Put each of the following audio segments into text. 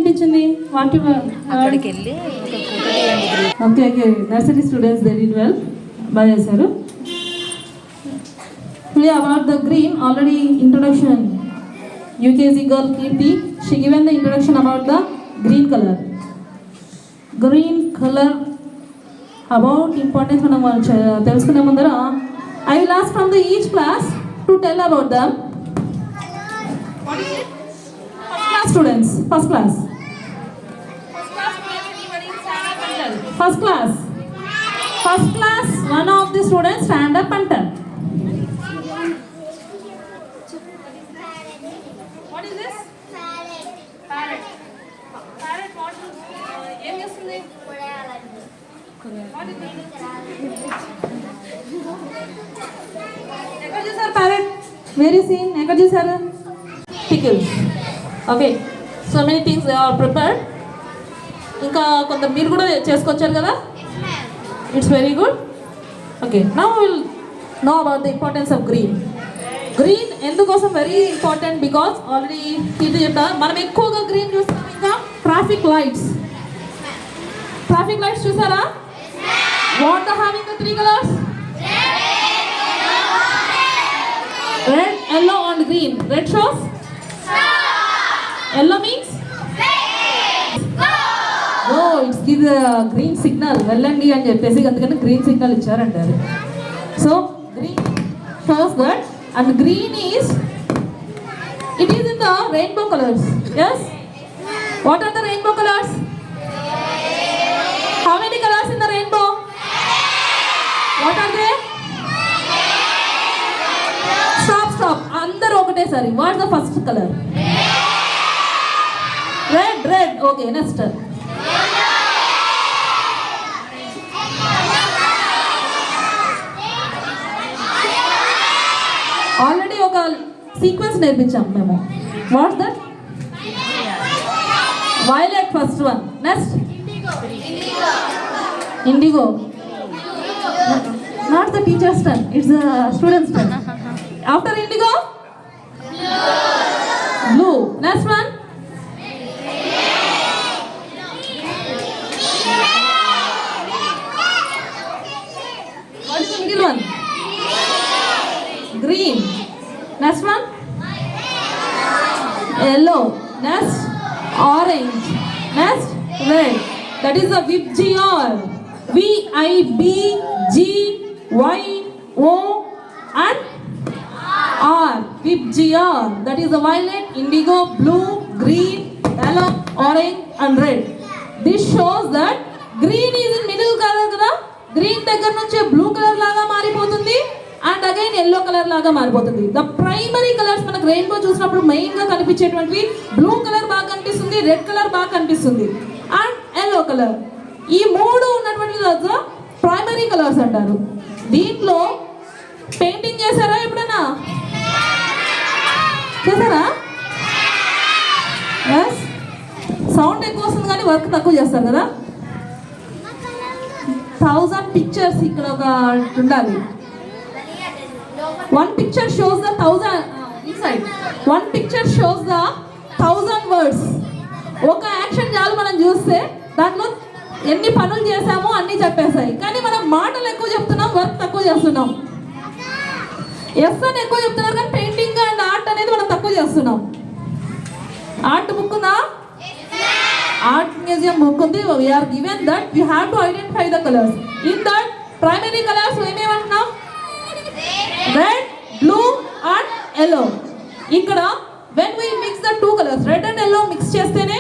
ఏమనిపించింది? What you అక్కడికి వెళ్ళి okay okay nursery students they did well, బాగా చేశారు. About the green, already introduction. UKG girl Kirti, she given the introduction about the green color. Green color about importance మనం తెలుసుకునే ముందర I will ask from the each class to tell about them. What is it? First class students. First class. First class. First class. One of the students stand up and tell. What is this? Parrot. Parrot. What? ఏం చేస్తుంది? What is it? ఎక్కడ చూసారు parrot? Very seen. ఎక్కడ చూసారు? Pickles. Okay. So many things they are prepared. ఇంకా కొంత మీరు కూడా చేసుకొచ్చారు కదా? It's very good. Okay. Now we will know about the importance of green. Green ఎందుకోసం వెరీ ఇంపార్టెంట్ బికాస్ ఆల్రెడీ ఇది చెప్పారు. మనం ఎక్కువగా గ్రీన్ చూస్తాం. ఇంకా ట్రాఫిక్ లైట్స్ చూసారా? What are having the 3 colours? Red, yellow and green. Red shows yellow means oh it's give the green signal, వెళ్ళండి అని చెప్పేసి, అందుకని గ్రీన్ సిగ్నల్ ఇచ్చారంటారు. So green shows that. And green is, it is in the rainbow colors. Yes? What are the rainbow colors? How many colors in the rainbow? What are they? Stop. Andaru okate sari. What is the first color? Red. Okay, next. Already ఒక sequence నేర్పించాం మేము. What's that? Violet first one. Next IndiGo. Not the teachers turn, it's the students turn. After IndiGo blue. Next one what is the middle one? Green. Next one? Yellow. Next? Orange. Next? Red. That is the VIBGYOR. VIBGYO and R. VIBGYOR. That is the violet, indigo, blue, green, yellow, orange and red. This shows that green is in middle color kada. Green దగ్గర నుంచి blue color లాగా మారిపోతుంది and again yellow colour లాగా మారిపోతుంది. The primary colours మనకు rainbow చూసినప్పుడు main గా కనిపించేటువంటివి blue colour బాగా కనిపిస్తుంది, రెడ్ కలర్ బాగా కనిపిస్తుంది అండ్ ఎల్లో కలర్. ఈ మూడు ఉన్నటువంటి ప్రైమరీ కలర్స్ అంటారు. దీంట్లో పెయింటింగ్ చేశారా ఎప్పుడైనా? చేశారా? ఎస్. సౌండ్ ఎక్కువ వస్తుంది కానీ వర్క్ తక్కువ చేస్తారు కదా. 1000 పిక్చర్స్ ఇక్కడ ఒక ఉండాలి. One picture shows the 1000 inside. One picture shows the 1000 words. ఒక యాక్షన్ చాలు మనం చూస్తే దాంట్లో ఎన్ని పనులు చేసామో అన్నీ చెప్పేస్తాయి. కానీ మనం మాటలు ఎక్కువ చెప్తున్నాం, వర్క్ తక్కువ చేస్తున్నాం. ఎస్ అని ఎక్కువ చెప్తున్నారు కానీ పెయింటింగ్ అండ్ ఆర్ట్ అనేది మనం తక్కువ చేస్తున్నాం. ఆర్ట్ బుక్ ఉందా? ఆర్ట్ మ్యూజియం బుక్ ఉంది. We are given that you have to identify the colours. In that primary colours ఏమేమంటున్నాం? Red, blue and yellow. ఇక్కడ when we mix the two colors red and yellow mix చేస్తేనే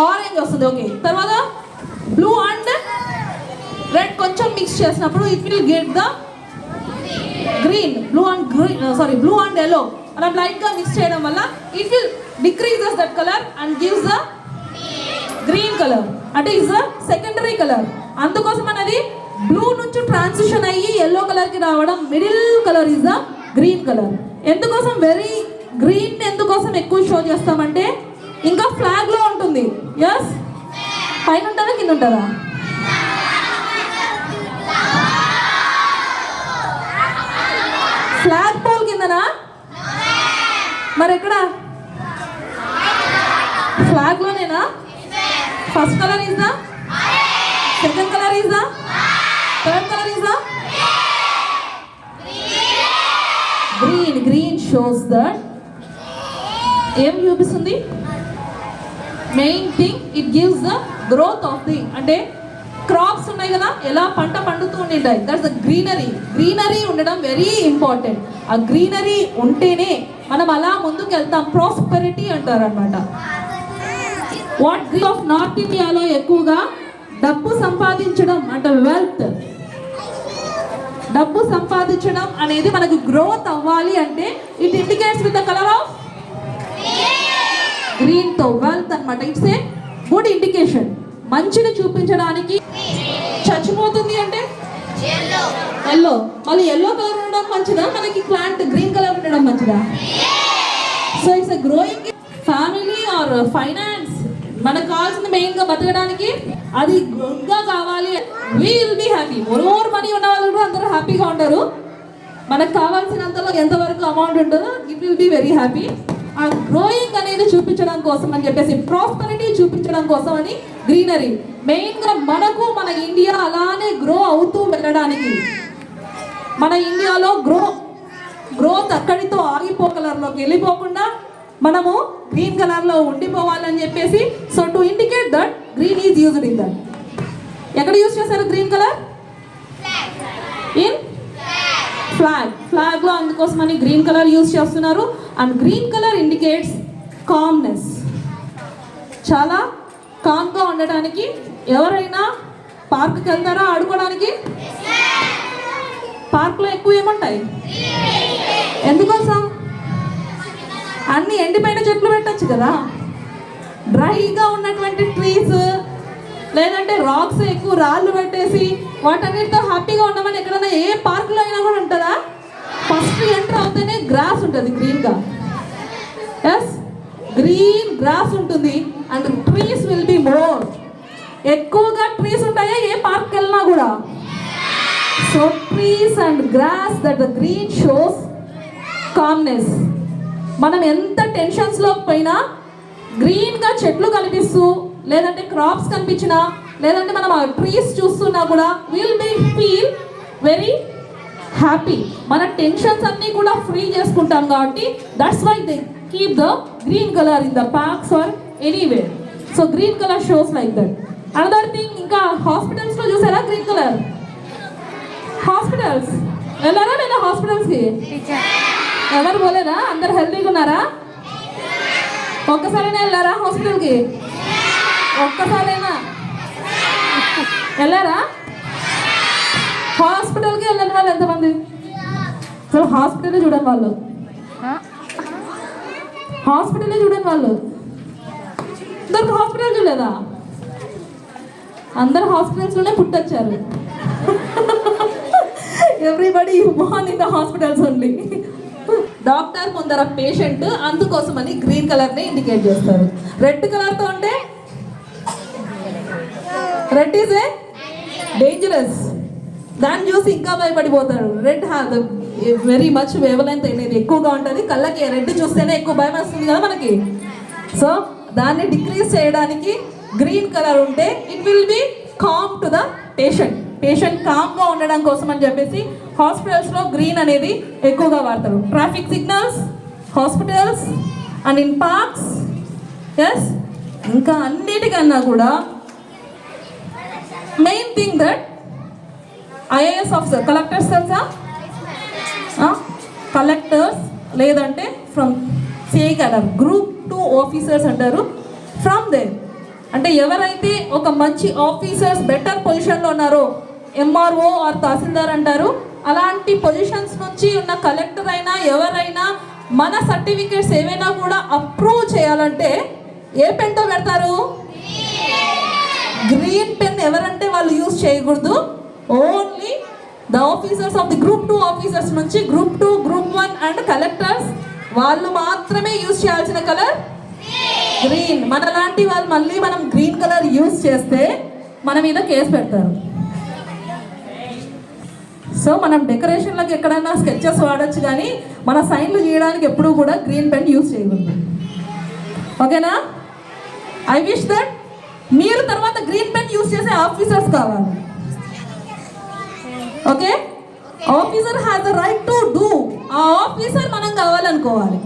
orange వస్తుంది. Okay, తర్వాత blue and red కొంచెం mix చేసినప్పుడు it will get the green. Blue and yellow మనం light గా mix చేయడం వల్ల it will decreases that colour and gives the green colour. అంటే ఇస్ ద సెకండరీ కలర్. అందుకోసం అనేది బ్లూ నుంచి ట్రాన్సిషన్ అయ్యి ఎల్లో కలర్ కి రావడం. Middle colour is the green colour. ఎందుకోసం వెరీ గ్రీన్ ఎందుకోసం ఎక్కువ షో చేస్తామంటే ఇంకా ఫ్లాగ్ లో ఉంటుంది. ఎస్, పైన ఉంటారా కింద ఉంటారా? ఫ్లాగ్ పోల్ కిందనా? మరి ఎక్కడ? ఫ్లాగ్ లోనేనా? First colour is the, second colour is the, third colour is the green. Green shows that ఏం చూపిస్తుంది? Main thing it gives the growth of the, అంటే క్రాప్స్ ఉన్నాయి కదా, ఎలా పంట పండుతూ ఉంటాయి, దట్స్ ద గ్రీనరీ. గ్రీనరీ ఉండడం వెరీ ఇంపార్టెంట్. ఆ గ్రీనరీ ఉంటేనే మనం అలా ముందుకు వెళ్తాం. ప్రాస్పెరిటీ అంటారు అనమాట. వాట్ గ్రీన్ ఆఫ్ నార్త్ ఇండియాలో ఎక్కువగా డబ్బు సంపాదించడం అంటే వెల్త్, డబ్బు సంపాదించడం అనేది మనకు గ్రోత్ అవ్వాలి అంటే it indicates with the colour of green తో వెల్త్ అనమాట. It's a good indication. మంచిని చూపించడానికి. చచ్చిపోతుంది అంటే ఎల్లో. మళ్ళీ ఎల్లో కలర్ ఉండడం మంచిదా, మనకి ప్లాంట్ గ్రీన్ కలర్ ఉండడం మంచిదా? So it's a growing family or finance. మనకు కావాల్సింది మెయిన్ గా బతకడానికి అది గుడ్ గా కావాలి. We will be happy. More money ఉన్న వాళ్ళు కూడా అందరూ హ్యాపీగా ఉంటారు. మనకు కావాల్సినంతలో ఎంతవరకు అమౌంట్ ఉంటుందో it will be very happy. ఆ గ్రోయింగ్ అనేది చూపించడం కోసం అని చెప్పేసి, ప్రాస్పరిటీ చూపించడం కోసం అని గ్రీనరీ. మెయిన్గా మనకు మన ఇండియా అలానే గ్రో అవుతూ వెళ్ళడానికి, మన ఇండియాలో గ్రోత్ అక్కడితో ఆగిపో కలర్లోకి వెళ్ళిపోకుండా మనము గ్రీన్ కలర్లో ఉండిపోవాలని చెప్పేసి, so to indicate that green is used in that. ఎక్కడ యూజ్ చేశారు గ్రీన్ కలర్? In flag. ఫ్లాగ్లో అందుకోసమని గ్రీన్ కలర్ యూజ్ చేస్తున్నారు. And green colour indicates calmness. చాలా కామ్గా ఉండటానికి. ఎవరైనా పార్క్కి వెళ్తారా ఆడుకోవడానికి? పార్క్లో ఎక్కువ ఏముంటాయి? ఎందుకోసం? అన్ని ఎండిపోయిన చెట్లు పెట్టచ్చు కదా. డ్రైగా ఉన్నటువంటి ట్రీస్ లేదంటే రాక్స్, ఎక్కువ రాళ్ళు పెట్టేసి వాటన్నిటితో హ్యాపీగా ఉండమని ఎక్కడైనా ఏ పార్క్లో అయినా కూడా ఉంటుందా? ఫస్ట్ ఎంటర్ అవుతేనే గ్రాస్ ఉంటుంది గ్రీన్గా. ఎస్, గ్రీన్ గ్రాస్ ఉంటుంది. And trees will be more. ఎక్కువగా ట్రీస్ ఉంటాయా ఏ పార్క్కి వెళ్ళినా కూడా? So trees and grass, that the green shows calmness. మనం ఎంత టెన్షన్స్లో పోయినా గ్రీన్గా చెట్లు కనిపిస్తూ, లేదంటే క్రాప్స్ కనిపించినా, లేదంటే మనం ఆ ట్రీస్ చూస్తున్నా కూడా will be feel very happy. మన టెన్షన్స్ అన్నీ కూడా ఫ్రీ చేసుకుంటాం కాబట్టి that's why they keep the green colour in the parks or anywhere. So green colour shows like that. Another thing, ఇంకా హాస్పిటల్స్లో చూసారా గ్రీన్ కలర్? హాస్పిటల్స్ వెళ్ళారా లేదా? హాస్పిటల్స్కి ఎవరు పోలేదా? అందరు హెల్తీగా ఉన్నారా? ఒక్కసారైనా వెళ్ళారా హాస్పిటల్కి? ఒక్కసారైనా వెళ్ళారా? హాస్పిటల్కి వెళ్ళని వాళ్ళు ఎంతమంది? అసలు హాస్పిటల్ చూడని వాళ్ళు, హాస్పిటలే చూడని వాళ్ళు, అందరికి హాస్పిటల్ చూడలేదా? అందరు హాస్పిటల్స్లోనే పుట్టొచ్చారు. Everybody born in the hospitals only. Doctor ముందర పేషెంట్, అందుకోసమని గ్రీన్ కలర్ని ఇండికేట్ చేస్తారు. రెడ్ కలర్తో ఉంటే రెడ్ ఈజ్ ఏ డేంజరస్. దాన్ని చూసి ఇంకా భయపడిపోతాడు. Red have very much wave length అనేది ఎక్కువగా ఉంటుంది. కళ్ళకి రెడ్ చూస్తేనే ఎక్కువ భయం వస్తుంది కదా మనకి. సో దాన్ని డిక్రీజ్ చేయడానికి గ్రీన్ కలర్ ఉంటే it will be calm to the patient. Patient కామ్గా ఉండడం కోసం అని చెప్పేసి హాస్పిటల్స్లో గ్రీన్ అనేది ఎక్కువగా వాడతారు. Traffic signals, hospitals and in parks. Yes, ఇంకా అన్నిటికన్నా కూడా main thing that IAS officer, collectors తెలుసా? కలెక్టర్స్ లేదంటే from CI cadre, group 2 officers అంటారు. ఫ్రమ్ దేర్ అంటే ఎవరైతే ఒక మంచి ఆఫీసర్స్ బెటర్ పొజిషన్లో ఉన్నారో, ఎంఆర్ఓ ఆర్ తహసీల్దార్ అంటారు. అలాంటి పొజిషన్స్ నుంచి ఉన్న కలెక్టర్ అయినా ఎవరైనా మన సర్టిఫికేట్స్ ఏవైనా కూడా అప్రూవ్ చేయాలంటే ఏ పెన్తో పెడతారు? Green pen. ఎవరంటే వాళ్ళు యూజ్ చేయకూడదు. Only the officers of the group 2 officers నుంచి గ్రూప్ 2, గ్రూప్ 1 అండ్ కలెక్టర్స్ వాళ్ళు మాత్రమే యూజ్ చేయాల్సిన కలర్ గ్రీన్. మన లాంటి వాళ్ళు మళ్ళీ మనం గ్రీన్ కలర్ యూజ్ చేస్తే మన మీద కేసు పెడతారు. సో మనం డెకరేషన్లకు ఎక్కడైనా స్కెచెస్ వాడచ్చు, కానీ మన సైన్లు చేయడానికి ఎప్పుడూ కూడా గ్రీన్ పెన్ యూజ్ చేయకూడదు. ఓకేనా? ఐ విష్ దట్ మీరు తర్వాత గ్రీన్ పెన్ యూస్ చేసే ఆఫీసర్స్ కావాలి. Okay, officer has the right to do. ఆ ఆఫీసర్ మనం కావాలనుకోవాలి.